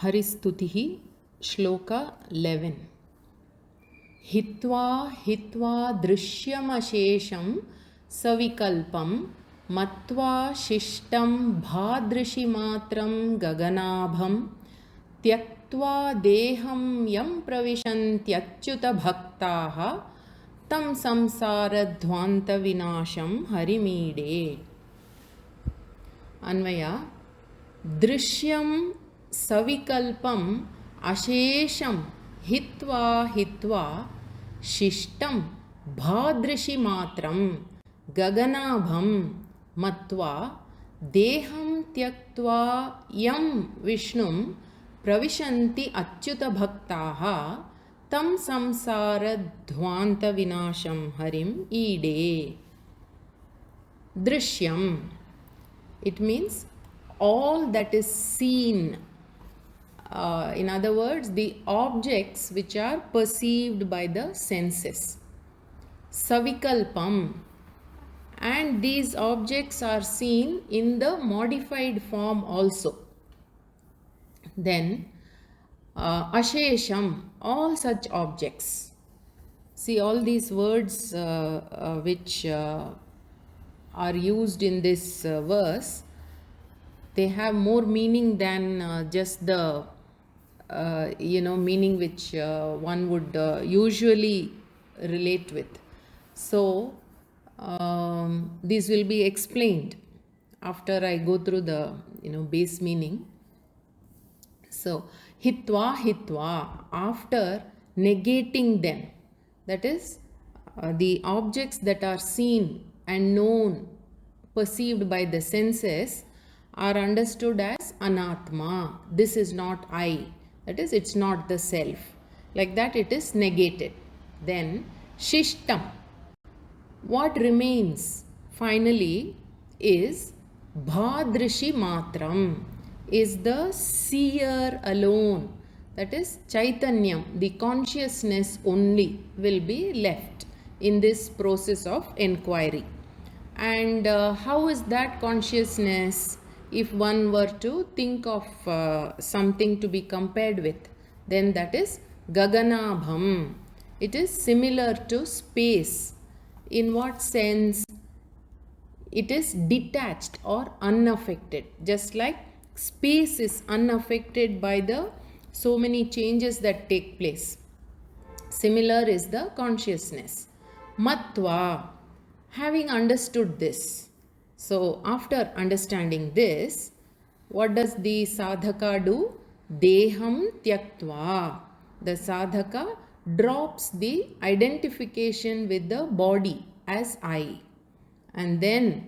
Haristuti Shloka 11. Hitva hitva drishyamashesham savikalpam matva shishtam bhadrishimatram gaganabham tyaktva deham yam pravishantyachyuta bhaktaha tam samsara dhvanta vinasham harimide. Anvaya Drishyam savikalpam ashesham hitva hitva shishtam bhadrishi matram gaganabham matva deham tyaktva yam Vishnum pravishanti achyuta bhaktaha tam samsara dhvanta vinasham harim ide. Drishyam, it means all that is seen. In other words, the objects which are perceived by the senses. Savikalpam, and these objects are seen in the modified form also. Then ashesham, all such objects. See, all these words which are used in this verse, they have more meaning than just the meaning which one would usually relate with. So these will be explained after I go through the base meaning. So hitva hitva, after negating them, that is the objects that are seen and known, perceived by the senses, are understood as anatma. This is not I. That is, it's not the self. Like that, it is negated. Then shishtam, what remains finally is bhadrishi matram, is the seer alone. That is chaitanyam, the consciousness only will be left in this process of inquiry. And how is that consciousness? If one were to think of something to be compared with, then that is gaganabham. It is similar to space. In what sense? It is detached or unaffected. Just like space is unaffected by the so many changes that take place. Similar is the consciousness. Matva, having understood this. So after understanding this, what does the sadhaka do? Deham tyaktva. The sadhaka drops the identification with the body as I. And then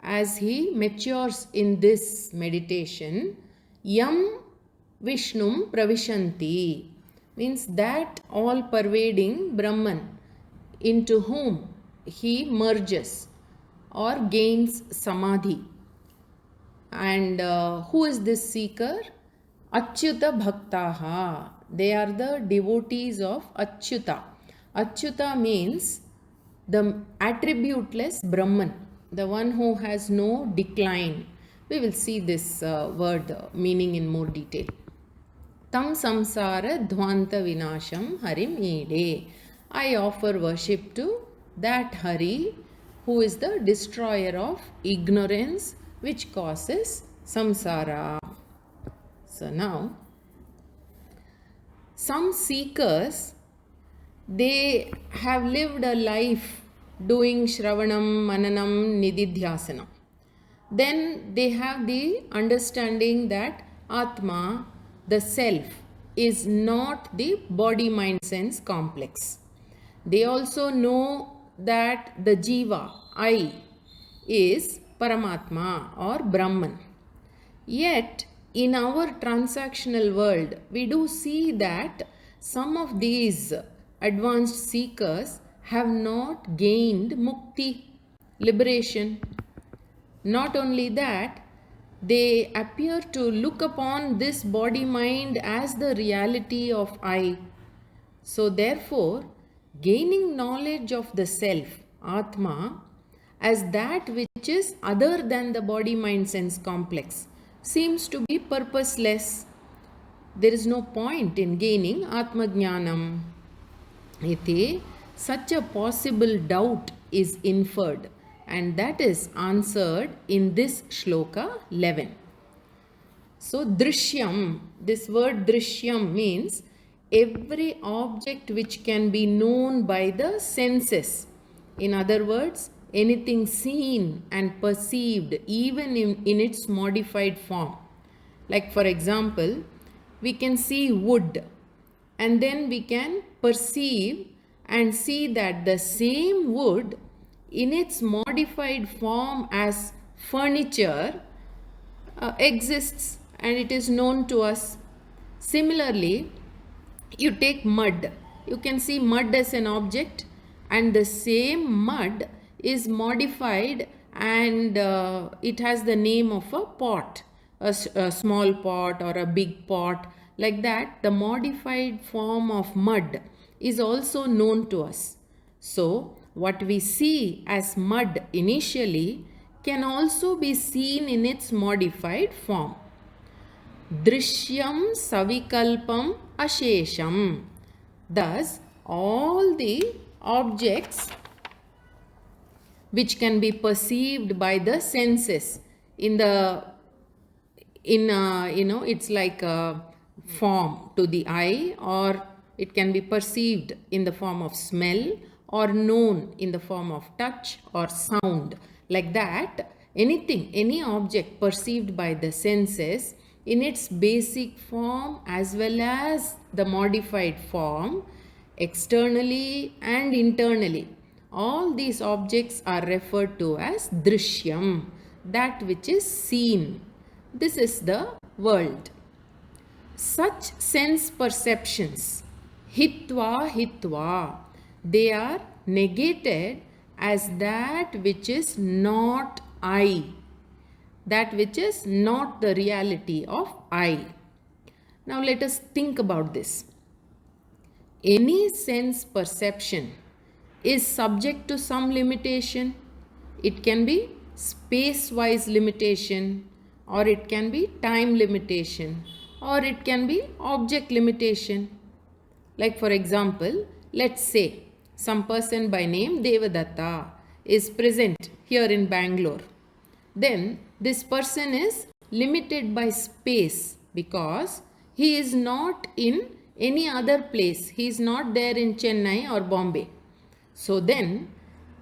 as he matures in this meditation, yam Vishnum pravishanti, means that all pervading Brahman into whom he merges or gains samadhi. And who is this seeker? Achyuta bhaktaha. They are the devotees of Achyuta. Achyuta means the attributeless Brahman, the one who has no decline. We will see this word meaning in more detail. Tam samsara dhvanta vinasham harim ide. I offer worship to that Hari, who is the destroyer of ignorance which causes samsara. So now, some seekers, they have lived a life doing shravanam, mananam, nididhyasana. Then they have the understanding that Atma, the self, is not the body, mind, sense complex. They also know that the Jiva, I, is Paramatma or Brahman. Yet, in our transactional world, we do see that some of these advanced seekers have not gained mukti, liberation. Not only that, they appear to look upon this body-mind as the reality of I. So therefore, gaining knowledge of the self, Atma, as that which is other than the body-mind-sense complex seems to be purposeless. there is no point in gaining Atmajnanam. Iti, such a possible doubt is inferred, and that is answered in this shloka 11. So, drishyam, this word drishyam means every object which can be known by the senses. In other words, anything seen and perceived even in its modified form. Like for example, we can see wood and then we can perceive and see that the same wood in its modified form as furniture exists and it is known to us. Similarly, you take mud. You can see mud as an object and the same mud is modified and it has the name of a pot, a small pot or a big pot. Like that, the modified form of mud is also known to us. So, what we see as mud initially can also be seen in its modified form. Drishyam savikalpam ashesham. Thus, all the objects which can be perceived by the senses it's like a form to the eye, or it can be perceived in the form of smell or known in the form of touch or sound. Like that, any object perceived by the senses in its basic form as well as the modified form, externally and internally, all these objects are referred to as drishyam, that which is seen. This is the world. Such sense perceptions, hitva, they are negated as that which is not I, that which is not the reality of I. Now let us think about this. Any sense perception is subject to some limitation. It can be space-wise limitation, or it can be time limitation, or it can be object limitation. Like for example, let's say some person by name Devadatta is present here in Bangalore. Then this person is limited by space because he is not in any other place. He is not there in Chennai or Bombay. So then,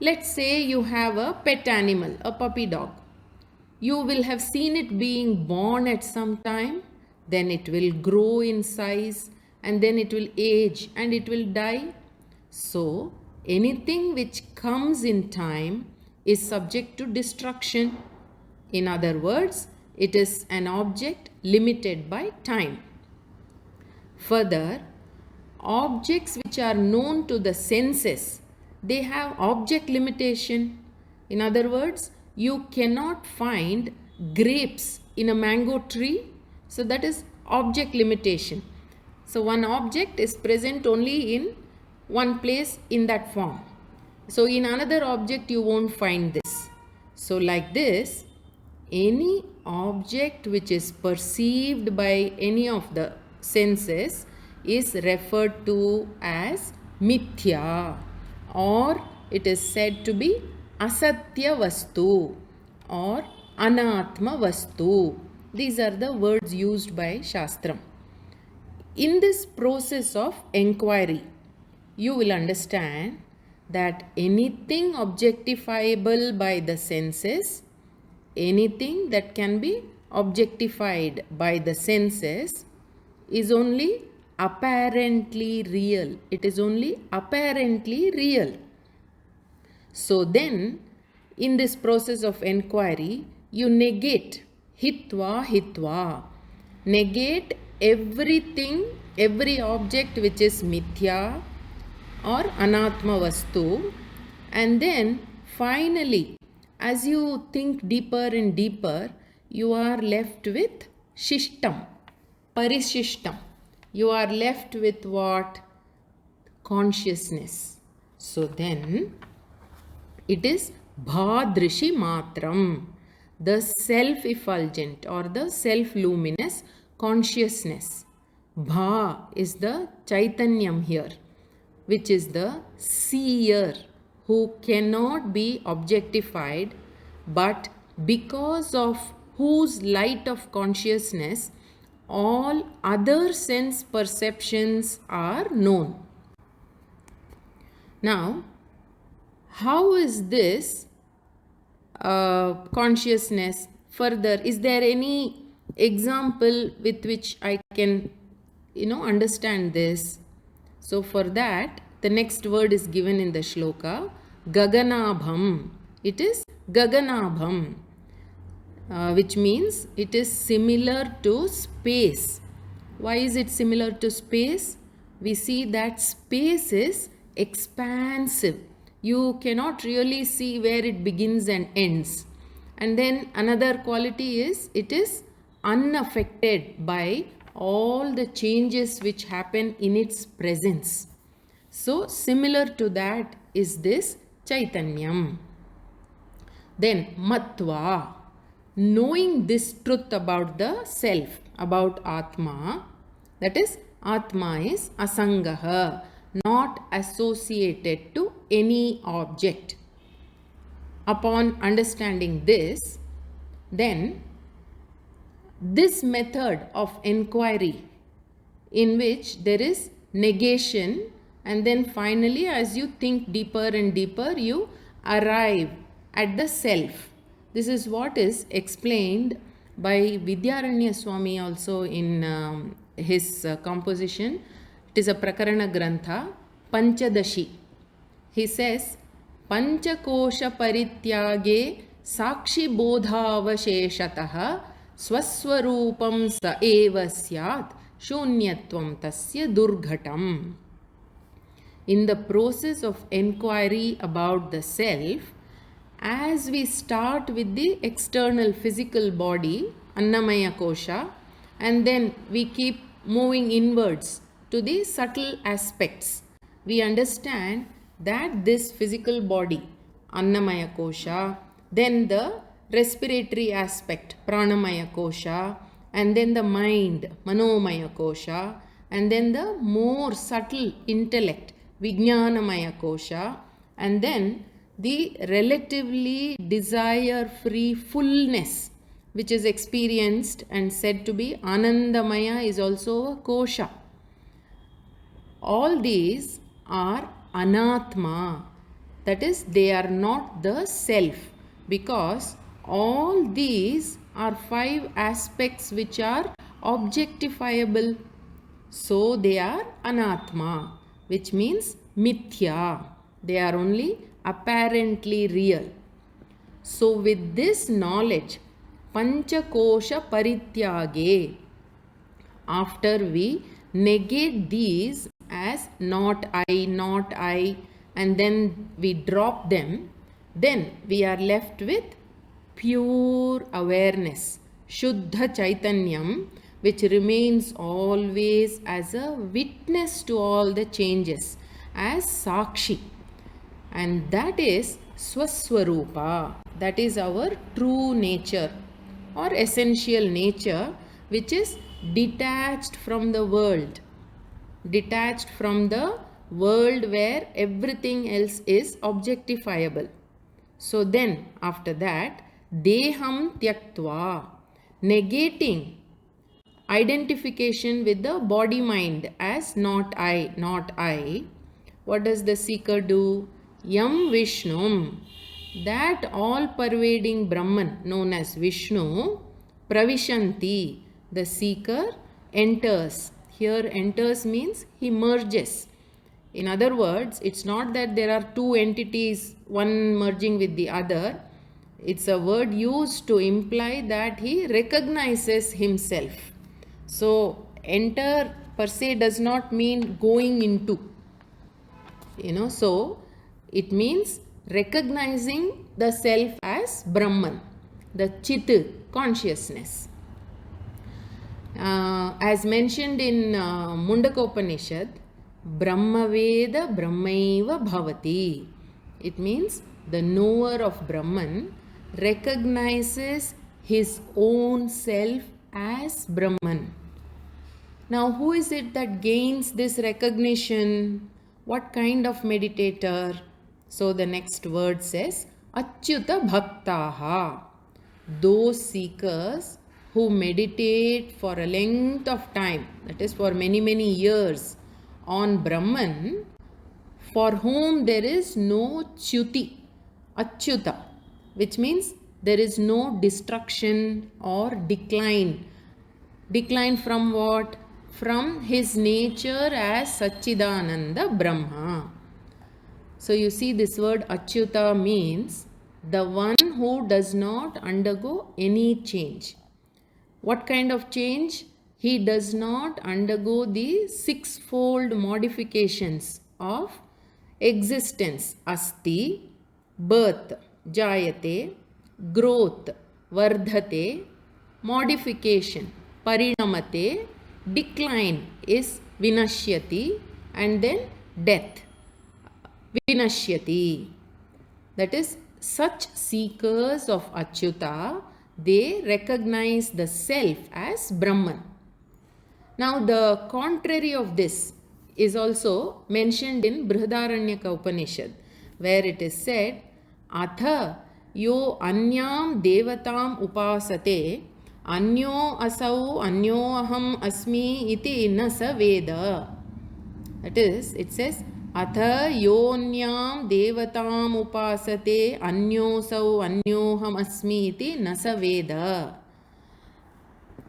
let's say you have a pet animal, a puppy dog. You will have seen it being born at some time, then it will grow in size, and then it will age and it will die. So, anything which comes in time is subject to destruction. In other words, it is an object limited by time. Further, objects which are known to the senses, they have object limitation. In other words, you cannot find grapes in a mango tree. So that is object limitation. So one object is present only in one place in that form. So in another object you won't find this. So like this, any object which is perceived by any of the senses is referred to as mithya, or it is said to be asatya vastu or anatma vastu. These are the words used by Shastram. In this process of enquiry, you will understand that anything objectifiable by the senses, anything that can be objectified by the senses is only apparently real. It is only apparently real. So then, in this process of enquiry, you negate hitva, negate everything, every object which is mithya or anatma vastu, and then finally, as you think deeper and deeper, you are left with shishtam, parishishtam. You are left with what? Consciousness. So then, it is bhadrishi matram, the self-effulgent or the self-luminous consciousness. Bha is the Chaitanyam here, which is the seer who cannot be objectified, but because of whose light of consciousness all other sense perceptions are known. Now, how is this consciousness further? Is there any example with which I can understand this? So for that, the next word is given in the shloka, gaganabham. It is gaganabham, which means it is similar to space. Why is it similar to space? We see that space is expansive. You cannot really see where it begins and ends. And then another quality is it is unaffected by all the changes which happen in its presence. So similar to that is this Chaitanyam. Then Matva, knowing this truth about the self, about Atma, that is Atma is asangaha, not associated to any object. Upon understanding this, then this method of inquiry in which there is negation, and then finally as you think deeper and deeper you arrive at the self. This is what is explained by Vidyaranya Swami also in his composition. It is a Prakarana Grantha, Panchadashi. He says, Panchakosha Parityage Sakshi Bodhavasheshataha Swaswarupam Sa Eva Syat Shunyatvam Tasya Durghatam. In the process of enquiry about the self, as we start with the external physical body, Annamaya Kosha, and then we keep moving inwards to the subtle aspects, we understand that this physical body, Annamaya Kosha, then the respiratory aspect, Pranamaya Kosha, and then the mind, Manomaya Kosha, and then the more subtle intellect, Vijnanamaya Kosha, and then the relatively desire-free fullness which is experienced and said to be Anandamaya is also a Kosha. All these are Anatma, that is, they are not the self, because all these are 5 aspects which are objectifiable. So they are Anatma, which means Mithya. They are only apparently real. So with this knowledge, Panchakosha Parityage, after we negate these as not I, and then we drop them, then we are left with pure awareness, Shuddha Chaitanyam, which remains always as a witness to all the changes, as Sakshi. And that is Swaswarupa, that is our true nature or essential nature, which is detached from the world, detached from the world where everything else is objectifiable. So then after that, Deham Tyaktva, negating identification with the body mind as not I, what does the seeker do? Yam Vishnum, that all pervading Brahman known as Vishnu, Pravishanti, the seeker enters. Here enters means he merges. In other words, it's not that there are 2 entities, one merging with the other. It's a word used to imply that he recognizes himself. So enter per se does not mean going into, so it means recognizing the self as Brahman, the Chit consciousness. As mentioned in Mundakopanishad, Brahmaveda Brahmaiva Bhavati. It means the knower of Brahman recognizes his own self as Brahman. Now, who is it that gains this recognition? What kind of meditator? So, the next word says, Achyuta Bhaktaha. Those seekers who meditate for a length of time, that is for many, many years, on Brahman, for whom there is no চ্যুতি, Achyuta, which means there is no destruction or decline. Decline from what? From his nature as Satchidananda Brahma. So you see, this word Achyuta means the one who does not undergo any change. What kind of change? He does not undergo the sixfold modifications of existence. Asti, birth, jayate, growth, vardhate, modification, parinamate, decline is vinashyati, and then death, vinashyati. That is, such seekers of Achyuta, they recognize the self as Brahman. Now, the contrary of this is also mentioned in Brihadaranyaka Upanishad, where it is said, Atha yo anyam devatam upasate anyo asau anyo aham asmi iti na sa veda. That is, it says, Atha yonyam devatam upasate anyosau anyoham asmi iti na sa veda.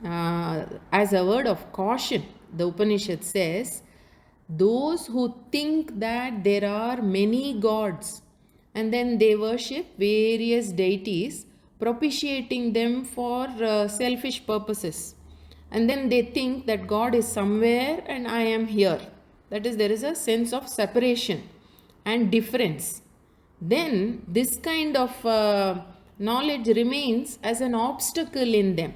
As a word of caution, the Upanishad says, those who think that there are many gods and then they worship various deities, propitiating them for selfish purposes, and then they think that God is somewhere and I am here. That is, there is a sense of separation and difference. Then this kind of knowledge remains as an obstacle in them.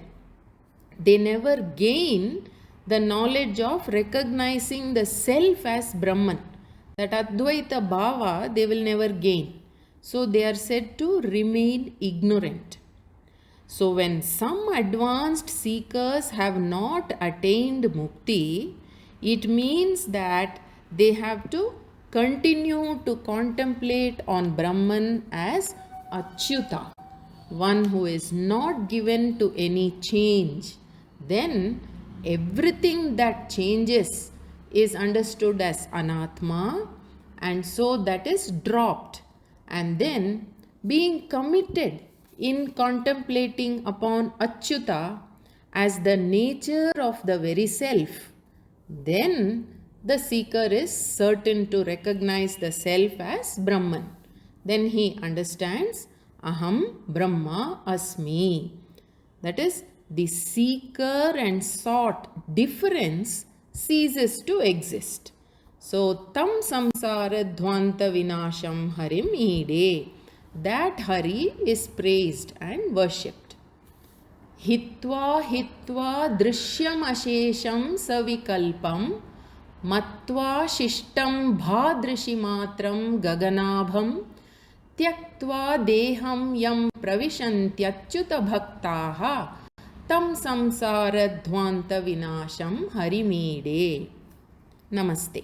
They never gain the knowledge of recognizing the self as Brahman. That Advaita Bhava they will never gain. So they are said to remain ignorant. So when some advanced seekers have not attained mukti, it means that they have to continue to contemplate on Brahman as Achyuta, one who is not given to any change. Then everything that changes is understood as Anatma, and so that is dropped. And then being committed in contemplating upon Achyuta as the nature of the very self, then the seeker is certain to recognize the self as Brahman. Then he understands Aham Brahma Asmi. That is, the seeker and sought difference ceases to exist. So, tam samsara dhvanta vinasham harim ide. That Hari is praised and worshipped. Hitva hitva drishyam ashesham savikalpam matva shishtam bhadrishi matram gaganabham tyaktva deham yam pravishantyachyuta bhaktaha tam samsara dhvanta vinasham harimide. Namaste.